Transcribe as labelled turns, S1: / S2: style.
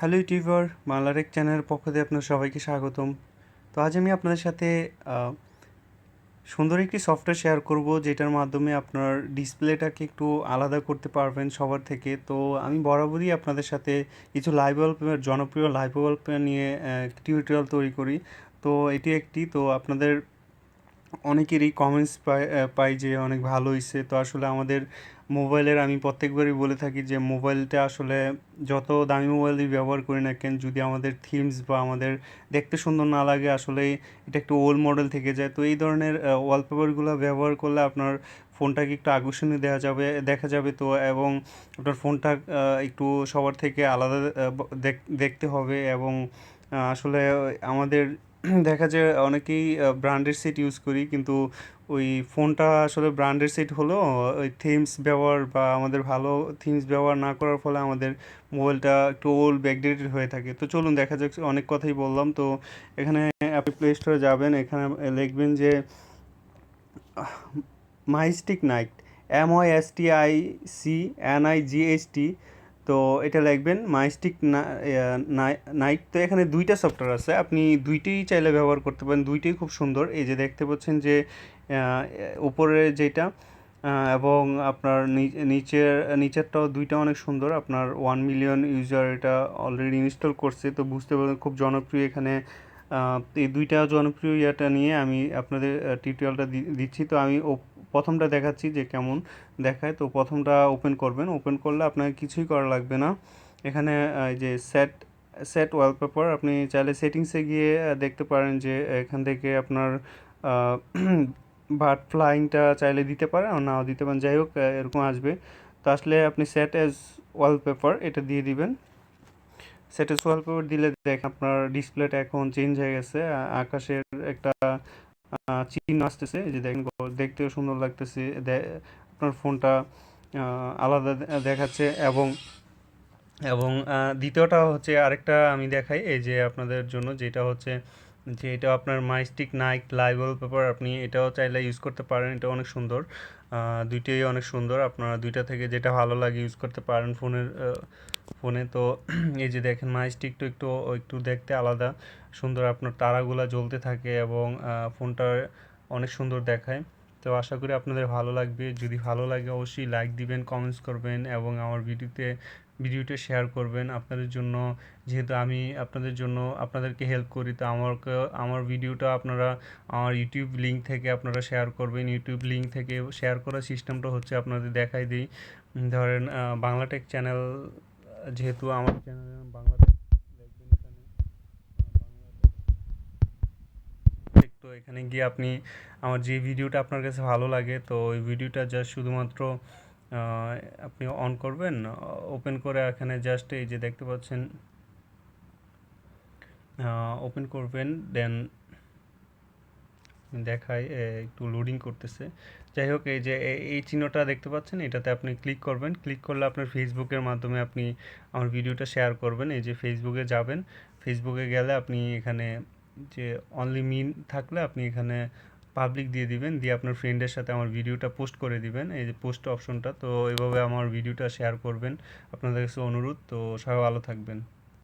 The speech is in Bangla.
S1: হ্যালো ইউটিউবার, বাংলার এক চ্যানেলের পক্ষ থেকে আপনার সবাইকে স্বাগতম। তো আজ আমি আপনাদের সাথে সুন্দর একটি সফটওয়্যার শেয়ার করব, যেটার মাধ্যমে আপনার ডিসপ্লেটাকে একটু আলাদা করতে পারবেন সবার থেকে। তো আমি বরাবরই আপনাদের সাথে কিছু লাইভ ওয়ালপেপার, জনপ্রিয় লাইভ ওয়ালপেপার নিয়ে টিউটোরিয়াল তৈরি করি। তো এটি একটি, তো আপনাদের অনেকেরই কমেন্টস পাই যে অনেক ভালো হয়েছে। তো আসলে আমাদের মোবাইলের, আমি প্রত্যেকবারই বলে থাকি যে মোবাইলটা আসলে যত দামি মোবাইলই ব্যবহার করি না কেন, যদি আমাদের থিমস বা আমাদের দেখতে সুন্দর না লাগে, আসলে এটা একটু ওল্ড মডেল থেকে যায়। তো এই ধরনের ওয়ালপেপারগুলো ব্যবহার করলে আপনার ফোনটাকে একটু আকর্ষণীয় দেখা যাবে। তো এবং আপনার ফোনটা একটু সবার থেকে আলাদা দেখতে হবে। এবং আসলে আমাদের দেখা যায় অনেকেই ব্র্যান্ডের সেট ইউজ করি, কিন্তু ওই ফোনটা আসলে ব্র্যান্ডের সেট হলেও ওই থিমস ব্যবহার বা আমাদের ভালো থিমস ব্যবহার না করার ফলে আমাদের মোবাইলটা একটু ওল্ড ব্যাকডেটেড হয়ে থাকে। তো চলুন দেখা যাক, অনেক কথাই বললাম। তো এখানে আপনি প্লে স্টোরে যাবেন, এখানে লিখবেন যে মাইস্টিক নাইট, MYSTICNIGHT। তো এটা লিখবেন মাইস্টিক নাইট। তো এখানে দুইটা সফটওয়্যার আছে, আপনি দুইটাই চাইলে ব্যবহার করতে পারেন, দুইটাই খুব সুন্দর। এই যে দেখতে পাচ্ছেন যে উপরে যেটা এবং আপনার নিচেরটাও দুইটা অনেক সুন্দর। আপনার 1 মিলিয়ন ইউজার এটা অলরেডি ইনস্টল করছে, তো বুঝতে পারেন খুব জনপ্রিয়। এখানে এই দুইটা জনপ্রিয় ইয়াটা নিয়ে আমি আপনাদের টিউটোরিয়ালটা দিচ্ছি। তো আমি প্রথমটা দেখাচ্ছি যে কেমন দেখায়। তো প্রথমটা ওপেন করবেন, ওপেন করলে আপনাকে কিছুই করা লাগবে না। এখানে এই যে সেট সেট ওয়ালপেপার, আপনি চাইলে সেটিংসে গিয়ে দেখতে পারেন যে এখান থেকে আপনার বার্ড ফ্লাইংটা চাইলে দিতে পারেন, নাও দিতে পারেন, যাই হোক এরকম আসবে। তো আসলে আপনি সেট অ্যাজ ওয়ালপেপার এটা দিয়ে দিবেন। সেট অ্যাজ ওয়ালপেপার দিলে দেখেন আপনার ডিসপ্লেটা এখন চেঞ্জ হয়ে গেছে, আকাশের একটা চিহ্ন আসতেছে। এই যে দেখেন, দেখতেও সুন্দর লাগতেছে, আপনার ফোনটা আলাদা দেখাচ্ছে। এবং এবং দ্বিতীয়টা হচ্ছে, আরেকটা আমি দেখাই এই যে আপনাদের জন্য, যেটা হচ্ছে যে এটা আপনার মাইস্টিক নাইট লাইভ ওয়ালপেপার, আপনি এটাও চাইলে ইউজ করতে পারেন। এটা অনেক সুন্দর, দুইটাই অনেক সুন্দর। আপনারা দুইটা থেকে যেটা ভালো লাগে ইউজ করতে পারেন ফোনে। তো এই যে দেখেন মাইস্টিকটা একটু একটু দেখতে আলাদা সুন্দর, আপনার তারাগুলা জ্বলতে থাকে এবং ফোনটা অনেক সুন্দর দেখায়। তো আশা করি আপনাদের ভালো লাগবে। যদি ভালো লাগে অবশ্যই লাইক দিবেন, কমেন্টস করবেন এবং আমার ভিডিওটা শেয়ার করবেন আপনাদের জন্য। যেহেতু আমি আপনাদের জন্য আপনাদেরকে হেল্প করি, তো আমার ভিডিওটা আপনারা আমার ইউটিউব লিঙ্ক থেকে আপনারা শেয়ার করবেন। ইউটিউব লিঙ্ক থেকে শেয়ার করার সিস্টেমটা হচ্ছে, আপনাদের দেখাই দিই। ধরেন বাংলাটেক চ্যানেল, যেহেতু আমার চ্যানেলের নাম বাংলাটেক, লিখবেন এখানে বাংলাটেক। তো এখানে গিয়ে আপনি আমার যে ভিডিওটা আপনার কাছে ভালো লাগে, তো ওই ভিডিওটা জাস্ট শুধুমাত্র আপনি অন করবেন, ওপেন করে এখানে জাস্ট এই যে দেখতে পাচ্ছেন ওপেন করবেন। দেন দেখায় একটু লোডিং করতেছে। যাই হোক, এই যে এই চিহ্নটা দেখতে পাচ্ছেন, এটাতে আপনি ক্লিক করবেন। ক্লিক করলে আপনার ফেসবুকের মাধ্যমে আপনি আমার ভিডিওটা শেয়ার করবেন। এই যে ফেসবুকে যাবেন, ফেসবুকে গেলে আপনি এখানে যে অনলি মিন থাকলে আপনি এখানে পাবলিক দিয়ে দিবেন, দিয়ে আপনার ফ্রেন্ডের সাথে আমার ভিডিওটা পোস্ট করে দিবেন, এই যে পোস্ট অপশনটা। তো এইভাবে আমার ভিডিওটা শেয়ার করবেন, আপনাদের কাছে অনুরোধ। তো সবাই ভালো থাকবেন।